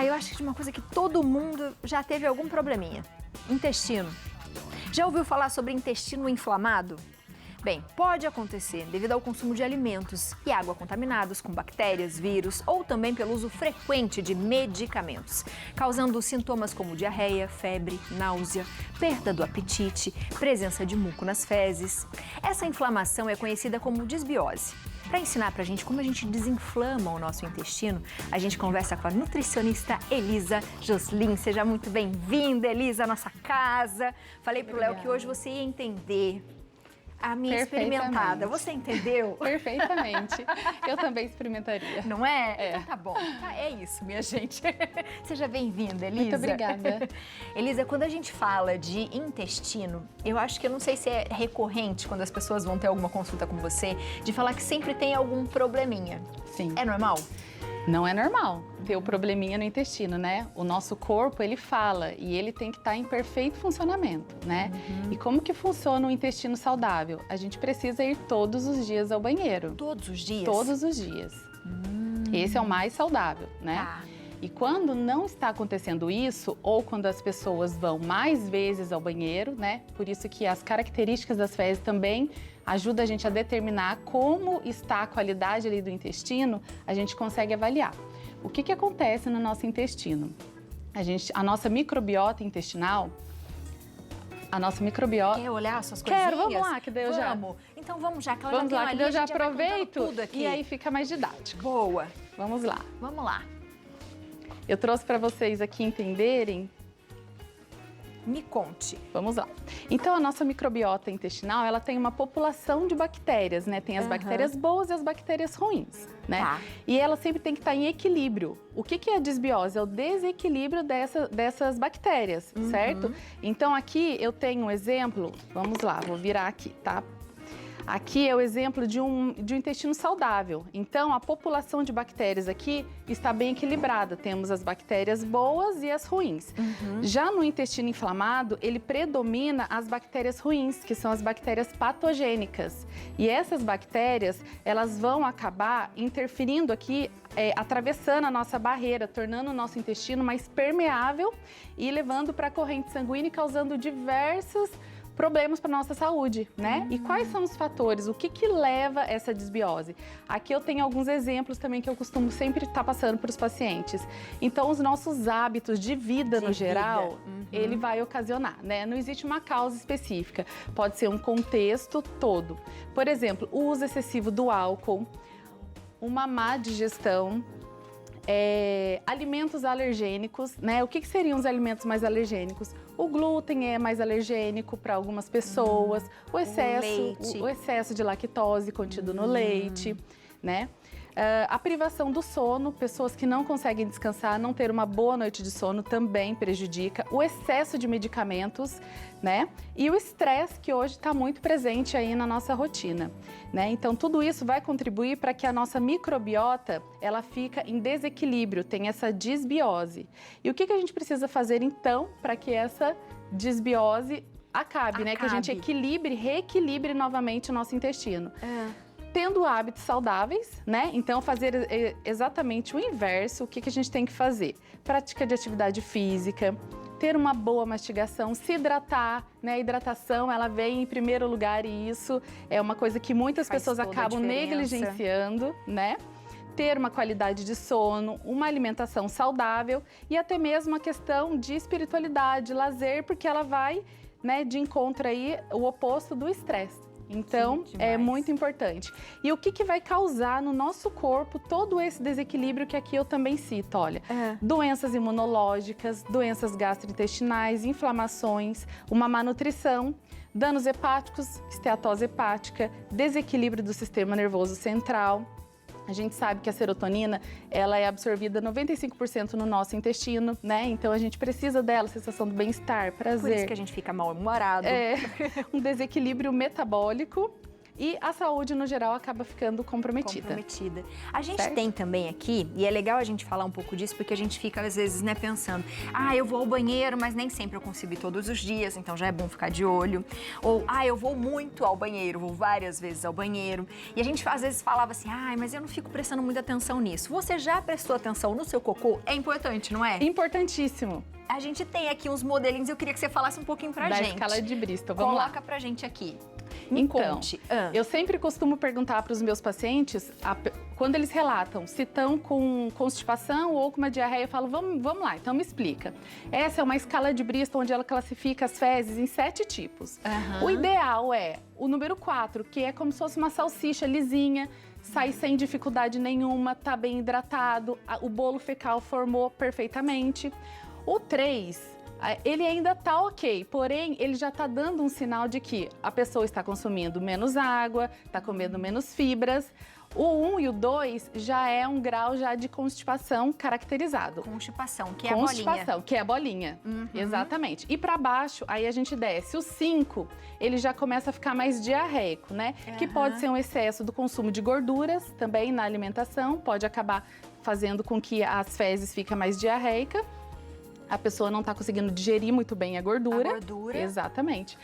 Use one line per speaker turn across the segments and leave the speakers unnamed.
Eu acho que de uma coisa que todo mundo já teve algum probleminha. Intestino. Já ouviu falar sobre intestino inflamado? Bem, pode acontecer devido ao consumo de alimentos e água contaminados com bactérias, vírus ou também pelo uso frequente de medicamentos, causando sintomas como diarreia, febre, náusea, perda do apetite, presença de muco nas fezes. Essa inflamação é conhecida como disbiose. Para ensinar pra gente como a gente desinflama o nosso intestino, a gente conversa com a nutricionista Elisa Joslin. Seja muito bem-vinda, Elisa, à nossa casa. Falei pro Léo que hoje você ia entender a minha experimentada. Você entendeu?
Perfeitamente. Eu também experimentaria.
Não é? Então tá bom. É isso, minha gente. Seja bem-vinda, Elisa.
Muito obrigada.
Elisa, quando a gente fala de intestino, eu acho que eu não sei se é recorrente quando as pessoas vão ter alguma consulta com você, de falar que sempre tem algum probleminha.
Sim.
É normal?
Não é normal ter o probleminha no intestino, né? O nosso corpo, ele fala e ele tem que estar em perfeito funcionamento, né? E como que funciona o intestino saudável? A gente precisa ir todos os dias ao banheiro.
Todos os dias?
Todos os dias. Esse é o mais saudável, né?
Tá.
E quando não está acontecendo isso, ou quando as pessoas vão mais vezes ao banheiro, né? Por isso que as características das fezes também ajudam a gente a determinar como está a qualidade ali do intestino, a gente consegue avaliar. O que acontece no nosso intestino? A nossa microbiota intestinal,
Quer olhar as suas coisinhas?
Quero, vamos lá, que daí eu já...
Vamos. Então vamos já, que ela
Vamos
já tem
lá,
uma
que daí eu já
lista, a gente vai
aproveito
contando tudo aqui.
e aí fica mais didático.
Boa.
Vamos lá.
Vamos lá.
Eu trouxe para vocês aqui entenderem.
Me conte.
Vamos lá. Então, a nossa microbiota intestinal, ela tem uma população de bactérias, né? Tem as bactérias boas e as bactérias ruins, né?
Tá.
E ela sempre tem que estar em equilíbrio. O que é a desbiose? É o desequilíbrio dessas bactérias, certo? Então, aqui eu tenho um exemplo. Vamos lá, vou virar aqui, tá? Aqui é o exemplo de um intestino saudável. Então, a população de bactérias aqui está bem equilibrada. Temos as bactérias boas e as ruins. Já no intestino inflamado, ele predomina as bactérias ruins, que são as bactérias patogênicas. E essas bactérias, elas vão acabar interferindo aqui, atravessando a nossa barreira, tornando o nosso intestino mais permeável e levando para a corrente sanguínea e causando diversos problemas para nossa saúde, né? E quais são os fatores? O que leva essa desbiose? Aqui eu tenho alguns exemplos também que eu costumo sempre estar passando para os pacientes. Então, os nossos hábitos de vida no geral, ele vai ocasionar, né? Não existe uma causa específica. Pode ser um contexto todo. Por exemplo, o uso excessivo do álcool, uma má digestão, alimentos alergênicos, né? O que seriam os alimentos mais alergênicos? O glúten é mais alergênico para algumas pessoas, o excesso de lactose contido no leite, né? A privação do sono, pessoas que não conseguem descansar, não ter uma boa noite de sono também prejudica. O excesso de medicamentos, né? E o estresse, que hoje está muito presente aí na nossa rotina, né? Então, tudo isso vai contribuir para que a nossa microbiota, ela fica em desequilíbrio, tem essa desbiose. E o que a gente precisa fazer, então, para que essa desbiose acabe, né? Que a gente reequilibre novamente o nosso intestino. Tendo hábitos saudáveis, né? Então, fazer exatamente o inverso. O que a gente tem que fazer? Prática de atividade física, ter uma boa mastigação, se hidratar, né? A hidratação, ela vem em primeiro lugar e isso é uma coisa que muitas pessoas acabam negligenciando, né? Ter uma qualidade de sono, uma alimentação saudável e até mesmo a questão de espiritualidade, lazer, porque ela vai, né, de encontro aí o oposto do estresse. Então, é muito importante. E o que vai causar no nosso corpo todo esse desequilíbrio que aqui eu também cito, olha. Doenças imunológicas, doenças gastrointestinais, inflamações, uma má nutrição, danos hepáticos, esteatose hepática, desequilíbrio do sistema nervoso central. A gente sabe que a serotonina, ela é absorvida 95% no nosso intestino, né? Então, a gente precisa dela, sensação do bem-estar, prazer.
Por isso que a gente fica mal-humorado.
Um desequilíbrio metabólico, e a saúde, no geral, acaba ficando comprometida.
A gente tem também aqui, e é legal a gente falar um pouco disso, porque a gente fica, às vezes, né, pensando, eu vou ao banheiro, mas nem sempre eu consigo ir todos os dias, então já é bom ficar de olho. Ou, eu vou muito ao banheiro, vou várias vezes ao banheiro. E a gente, às vezes, falava assim, mas eu não fico prestando muita atenção nisso. Você já prestou atenção no seu cocô? É importante, não é?
Importantíssimo.
A gente tem aqui uns modelinhos, eu queria que você falasse um pouquinho pra gente.
Da escala de Bristol, vamos lá.
Coloca pra gente aqui.
Então, eu sempre costumo perguntar para os meus pacientes, quando eles relatam se estão com constipação ou com uma diarreia, eu falo, vamos lá, então me explica. Essa é uma escala de Bristol onde ela classifica as fezes em 7 tipos. O ideal é o número 4, que é como se fosse uma salsicha lisinha, sai sem dificuldade nenhuma, tá bem hidratado, o bolo fecal formou perfeitamente. O 3, ele ainda tá ok, porém ele já tá dando um sinal de que a pessoa está consumindo menos água, tá comendo menos fibras. O 1 e o 2 já é um grau já de constipação caracterizado.
Constipação, que é a bolinha.
Constipação, que é a bolinha, exatamente. E para baixo, aí a gente desce. O 5, ele já começa a ficar mais diarreico, né? Que pode ser um excesso do consumo de gorduras também na alimentação, pode acabar fazendo com que as fezes fiquem mais diarreicas. A pessoa não está conseguindo digerir muito bem a gordura.
A gordura.
Exatamente.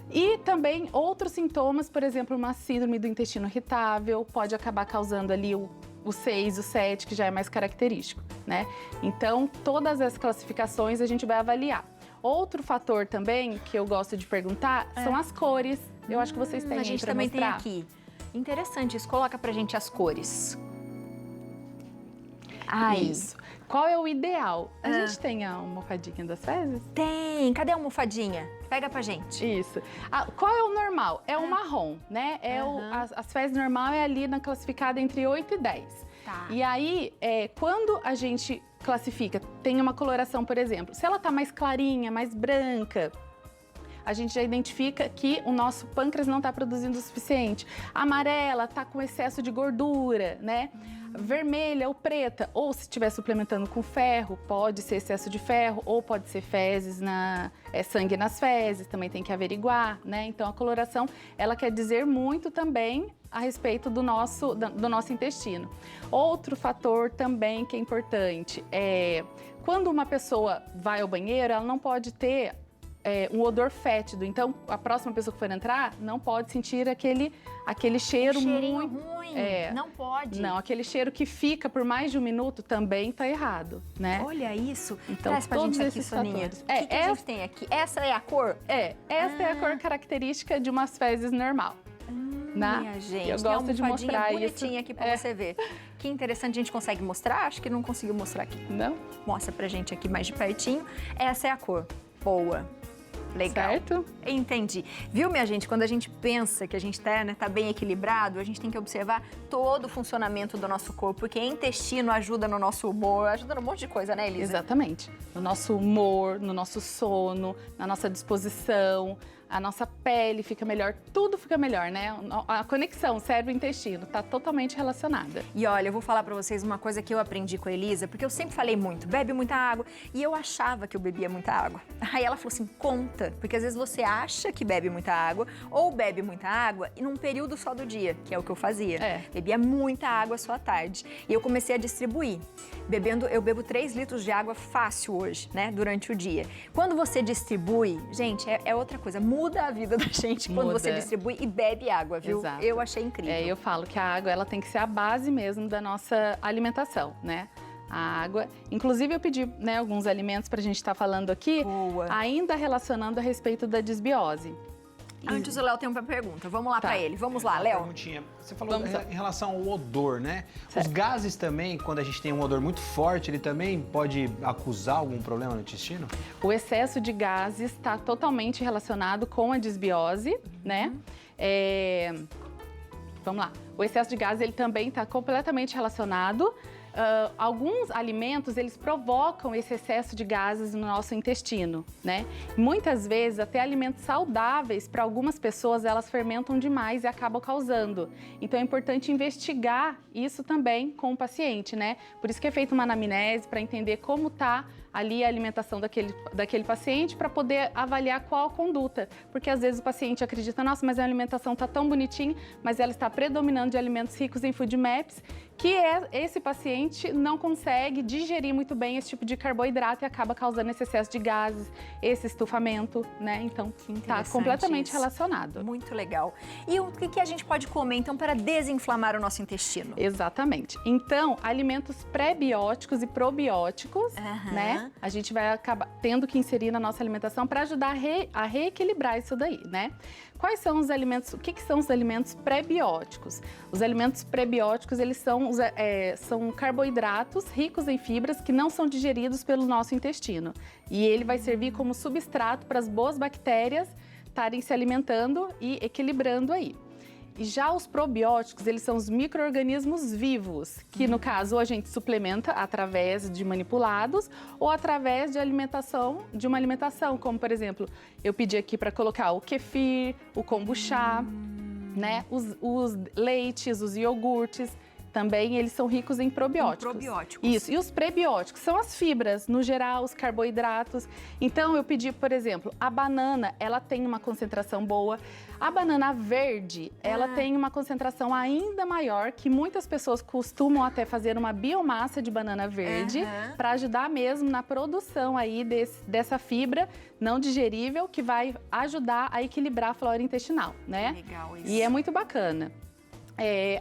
E também outros sintomas, por exemplo, uma síndrome do intestino irritável, pode acabar causando ali o 6, o 7, que já é mais característico, né? Então, todas as classificações a gente vai avaliar. Outro fator também que eu gosto de perguntar são as cores. Eu acho que vocês têm aí pra mostrar.
A gente também tem aqui. Interessante isso. Coloca pra gente as cores.
Isso. Qual é o ideal? A gente tem a almofadinha das fezes?
Tem! Cadê a almofadinha? Pega pra gente.
Isso. Qual é o normal? É o marrom, né? As fezes normal é ali classificada entre 8 e 10.
Tá.
E aí, quando a gente classifica, tem uma coloração, por exemplo, se ela tá mais clarinha, mais branca, a gente já identifica que o nosso pâncreas não está produzindo o suficiente. A amarela está com excesso de gordura, né? Vermelha ou preta, ou se estiver suplementando com ferro, pode ser excesso de ferro, ou pode ser fezes, sangue nas fezes, também tem que averiguar, né? Então, a coloração, ela quer dizer muito também a respeito do nosso intestino. Outro fator também que é importante é quando uma pessoa vai ao banheiro, ela não pode ter um odor fétido. Então, a próxima pessoa que for entrar não pode sentir aquele cheiro muito
ruim. Não pode.
Não, aquele cheiro que fica por mais de 1 minuto também tá errado, né?
Olha isso.
Então,
traz pra gente aqui, Soninha. O que a gente tem aqui? Essa é a cor?
Essa é a cor característica de umas fezes normal.
Minha gente,
eu gosto de mostrar
bonitinha aqui pra você ver. Que interessante, a gente consegue mostrar? Acho que não conseguiu mostrar aqui.
Não?
Mostra pra gente aqui mais de pertinho. Essa é a cor. Boa. Legal.
Certo?
Entendi. Viu, minha gente? Quando a gente pensa que a gente tá bem equilibrado, a gente tem que observar todo o funcionamento do nosso corpo, porque intestino ajuda no nosso humor, ajuda num monte de coisa, né, Elisa?
Exatamente. No nosso humor, no nosso sono, na nossa disposição, a nossa pele fica melhor, tudo fica melhor, né? A conexão cérebro-intestino tá totalmente relacionada.
E olha, eu vou falar pra vocês uma coisa que eu aprendi com a Elisa, porque eu sempre falei muito, bebe muita água, e eu achava que eu bebia muita água. Aí ela falou assim, conta, porque às vezes você acha que bebe muita água, ou bebe muita água e num período só do dia, que é o que eu fazia. Bebia muita água só à tarde. E eu comecei a distribuir. Eu bebo 3 litros de água fácil hoje, né, durante o dia. Quando você distribui, gente, é outra coisa, muda a vida da gente quando você distribui e bebe água, viu?
Exato.
Eu achei incrível.
Eu falo que a água, ela tem que ser a base mesmo da nossa alimentação, né? A água. Inclusive, eu pedi, né, alguns alimentos pra gente estar falando aqui, ainda relacionando a respeito da disbiose.
Antes o Léo tem uma pergunta. Vamos lá pra ele. Vamos lá, Léo.
Perguntinha. Você falou em relação ao odor, né? Certo. Os gases também, quando a gente tem um odor muito forte, ele também pode acusar algum problema no intestino?
O excesso de gases está totalmente relacionado com a disbiose, né? Vamos lá. O excesso de gases, ele também está completamente relacionado. alguns alimentos, eles provocam esse excesso de gases no nosso intestino, né? Muitas vezes, até alimentos saudáveis, para algumas pessoas, elas fermentam demais e acabam causando. Então, é importante investigar isso também com o paciente, né? Por isso que é feita uma anamnese, para entender como está ali a alimentação daquele paciente, para poder avaliar qual a conduta. Porque às vezes o paciente acredita, nossa, mas a alimentação está tão bonitinha, mas ela está predominando de alimentos ricos em FODMAPs, que esse paciente não consegue digerir muito bem esse tipo de carboidrato e acaba causando esse excesso de gases, esse estufamento, né? Então, está completamente relacionado.
Muito legal. E o que a gente pode comer, então, para desinflamar o nosso intestino?
Exatamente. Então, alimentos pré-bióticos e probióticos, né? A gente vai acabar tendo que inserir na nossa alimentação para ajudar a reequilibrar isso daí, né? Quais são os alimentos, o que são os alimentos pré-bióticos? Os alimentos pré-bióticos, eles são carboidratos ricos em fibras que não são digeridos pelo nosso intestino. E ele vai servir como substrato para as boas bactérias estarem se alimentando e equilibrando aí. E já os probióticos, eles são os micro-organismos vivos, que no caso a gente suplementa através de manipulados ou através de uma alimentação, como por exemplo, eu pedi aqui para colocar o kefir, o kombucha, né? Os leites, os iogurtes. Também eles são ricos em probióticos. Isso. E os prebióticos são as fibras, no geral, os carboidratos. Então, eu pedi, por exemplo, a banana, ela tem uma concentração boa. A banana verde, ela tem uma concentração ainda maior, que muitas pessoas costumam até fazer uma biomassa de banana verde para ajudar mesmo na produção aí dessa fibra não digerível, que vai ajudar a equilibrar a flora intestinal, né?
Legal isso.
E é muito bacana.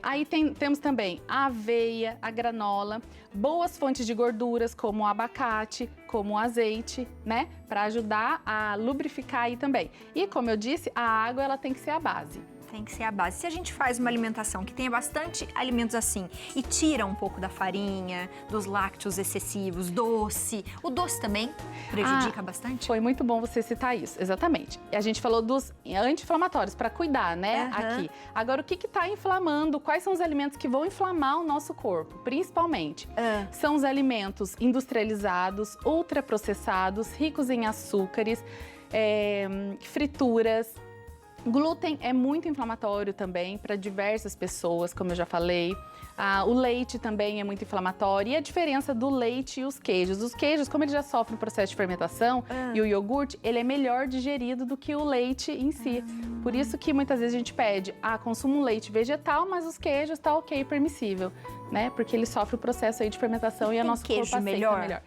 Aí temos também a aveia, a granola, boas fontes de gorduras como o abacate, como o azeite, né? Para ajudar a lubrificar aí também. E como eu disse, a água ela tem que ser a base.
Tem que ser a base. Se a gente faz uma alimentação que tenha bastante alimentos assim e tira um pouco da farinha, dos lácteos excessivos, doce, o doce também prejudica bastante?
Foi muito bom você citar isso, exatamente. A gente falou dos anti-inflamatórios para cuidar, né, aqui. Agora, o que está inflamando? Quais são os alimentos que vão inflamar o nosso corpo, principalmente? São os alimentos industrializados, ultraprocessados, ricos em açúcares, frituras. Glúten é muito inflamatório também para diversas pessoas, como eu já falei. O leite também é muito inflamatório. E a diferença do leite e os queijos. Os queijos, como ele já sofre um processo de fermentação, e o iogurte, ele é melhor digerido do que o leite em si. Por isso que muitas vezes a gente pede, consumo um leite vegetal, mas os queijos tá ok, permissível, né? Porque ele sofre o processo aí de fermentação e o nosso corpo aceita melhor.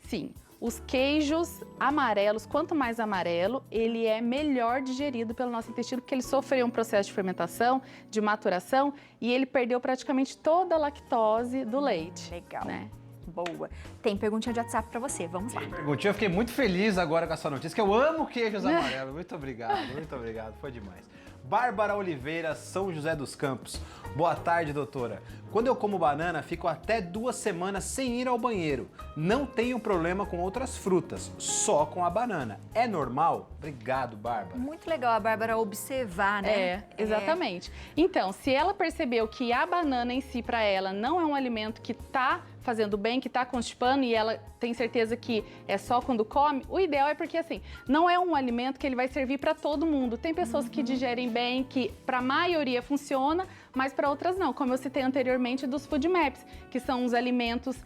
Sim. Os queijos amarelos, quanto mais amarelo, ele é melhor digerido pelo nosso intestino, porque ele sofreu um processo de fermentação, de maturação, e ele perdeu praticamente toda a lactose do leite.
Legal.
Né?
Boa. Tem perguntinha de WhatsApp para você, vamos lá.
Perguntinha, eu fiquei muito feliz agora com essa notícia, que eu amo queijos amarelos. Muito obrigado, foi demais. Bárbara Oliveira, São José dos Campos. Boa tarde, doutora. Quando eu como banana, fico até 2 semanas sem ir ao banheiro. Não tenho problema com outras frutas, só com a banana. É normal? Obrigado, Bárbara.
Muito legal a Bárbara observar, né?
Exatamente. Então, se ela percebeu que a banana em si, para ela, não é um alimento que está fazendo bem, que está constipando e ela tem certeza que é só quando come, o ideal é porque, assim, não é um alimento que ele vai servir para todo mundo. Tem pessoas que digerem bem, que para a maioria funciona, mas para outras não. Como eu citei anteriormente dos FODMAPs, que são os alimentos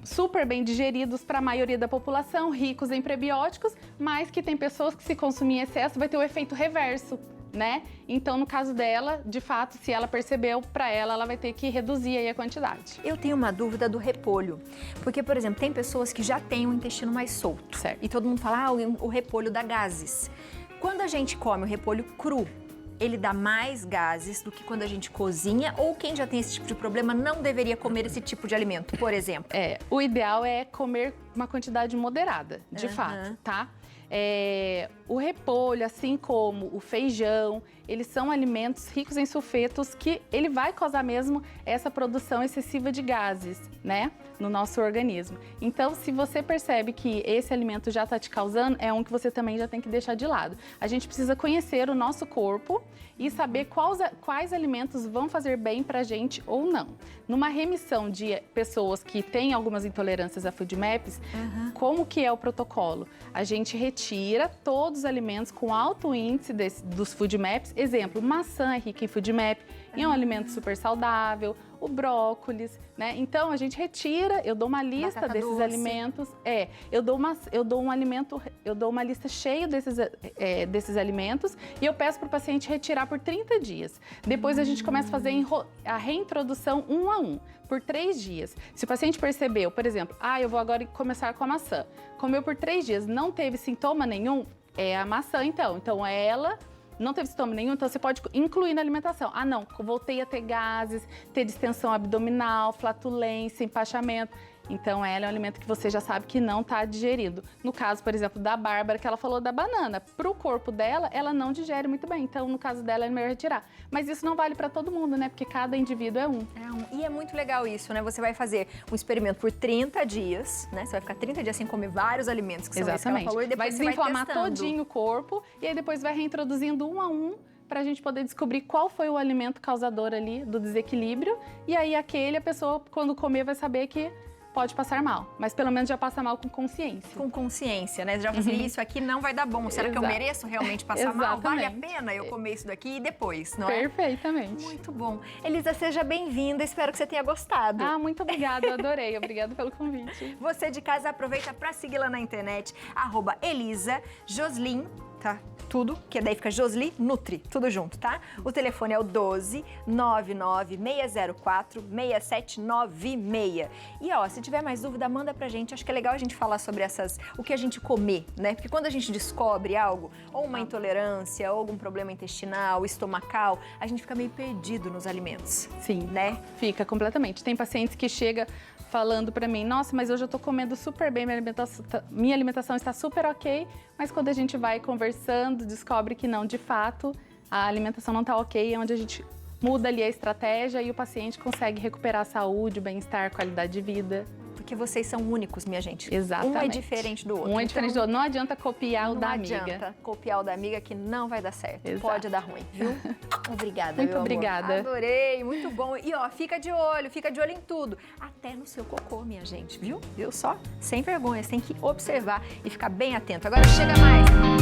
super bem digeridos para a maioria da população, ricos em prebióticos, mas que tem pessoas que se consumir em excesso vai ter o efeito reverso, né? Então, no caso dela, de fato, se ela percebeu, para ela vai ter que reduzir aí a quantidade.
Eu tenho uma dúvida do repolho, porque, por exemplo, tem pessoas que já têm o intestino mais solto.
Certo.
E todo mundo fala, o repolho dá gases. Quando a gente come o repolho cru, ele dá mais gases do que quando a gente cozinha, ou quem já tem esse tipo de problema não deveria comer esse tipo de alimento, por exemplo?
O ideal é comer uma quantidade moderada, de fato, tá? O repolho, assim como o feijão, eles são alimentos ricos em sulfetos que ele vai causar mesmo essa produção excessiva de gases, né, no nosso organismo. Então, se você percebe que esse alimento já está te causando, é um que você também já tem que deixar de lado. A gente precisa conhecer o nosso corpo e saber quais alimentos vão fazer bem pra gente ou não. Numa remissão de pessoas que têm algumas intolerâncias a FoodMaps, como que é o protocolo? A gente retira todos os alimentos com alto índice dos FoodMaps. Exemplo, maçã é rica em FoodMap, e é um alimento super saudável, o brócolis, né? Então a gente retira, eu dou uma lista desses alimentos. Eu dou uma lista cheia desses alimentos e eu peço para o paciente retirar por 30 dias. Depois a gente começa a fazer a reintrodução 1 a 1, por 3 dias. Se o paciente percebeu, por exemplo, eu vou agora começar com a maçã. Comeu por 3 dias, não teve sintoma nenhum, é a maçã então. Então ela não teve sintoma nenhum, então você pode incluir na alimentação. Não, voltei a ter gases, ter distensão abdominal, flatulência, empachamento. Então, ela é um alimento que você já sabe que não está digerido. No caso, por exemplo, da Bárbara, que ela falou da banana. Para o corpo dela, ela não digere muito bem. Então, no caso dela, é melhor retirar. Mas isso não vale para todo mundo, né? Porque cada indivíduo é um.
E é muito legal isso, né? Você vai fazer um experimento por 30 dias, né? Você vai ficar 30 dias sem comer vários alimentos que são esses que ela falou, e depois
vai desinflamar todinho o corpo e aí depois vai reintroduzindo 1 a 1 para a gente poder descobrir qual foi o alimento causador ali do desequilíbrio. E aí a pessoa, quando comer, vai saber que pode passar mal, mas pelo menos já passa mal com consciência.
Com consciência, né? Já fazer isso aqui não vai dar bom. Será que eu mereço realmente passar mal? Vale a pena eu comer isso daqui e depois, não é?
Perfeitamente.
Muito bom. Elisa, seja bem-vinda. Espero que você tenha gostado.
Muito obrigada, eu adorei. Obrigada pelo convite.
Você de casa aproveita para seguir lá na internet, @ElisaJoslin, tá? Tudo, que daí fica Josli Nutri, tudo junto, tá? O telefone é o 12 99 604 6796. E se tiver mais dúvida, manda pra gente. Acho que é legal a gente falar sobre o que a gente comer, né? Porque quando a gente descobre algo, ou uma intolerância, ou algum problema intestinal, estomacal, a gente fica meio perdido nos alimentos.
Sim,
né?
Fica completamente. Tem pacientes que chegam falando pra mim, nossa, mas hoje eu tô comendo super bem, minha alimentação está super ok, mas quando a gente vai conversando, descobre que não, de fato, a alimentação não tá ok, é onde a gente muda ali a estratégia e o paciente consegue recuperar a saúde, o bem-estar, qualidade de vida.
Porque vocês são únicos, minha gente.
Exatamente.
Um é diferente do outro.
Um é diferente do outro. Não adianta copiar o da amiga.
Não adianta copiar o da amiga que não vai dar certo.
Exato.
Pode dar ruim, viu? Obrigada,
Muito
meu amor.
obrigada.
Adorei, muito bom. E fica de olho em tudo. Até no seu cocô, minha gente, viu? Viu só? Sem vergonha, você tem que observar e ficar bem atento. Agora chega mais.